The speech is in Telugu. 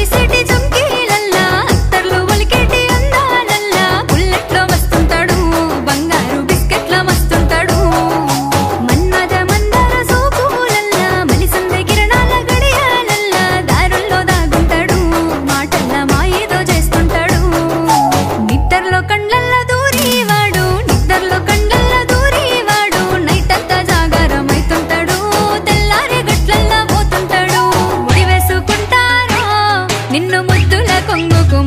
మెరిసేటి జుంకీలల్లా అత్తర్లు ఒలికేటి అందాలల్లా బుల్లెట్లో వస్తుంటాడు బంగారు బిస్కెట్ల మస్తుంటాడు మన్మద మందార సోకులల్లా మలిసంద కిరణాల గడియాలల్లా దారుల్లో దాగుంటాడు మాటల్లా మాయేదో చేస్తుంటాడు నిద్దర్లో కండ్లల్లా దూరేవాడు నిద్దర్లో కండ్లల్లా దూరేవాడు నైట్ అంతా జాగారమైతుంటాడు తెల్లారే గట్లల్లా పోతుంటాడు ముడి వేసుకుంటారో నిన్ను ముద్దుల కొంగుకు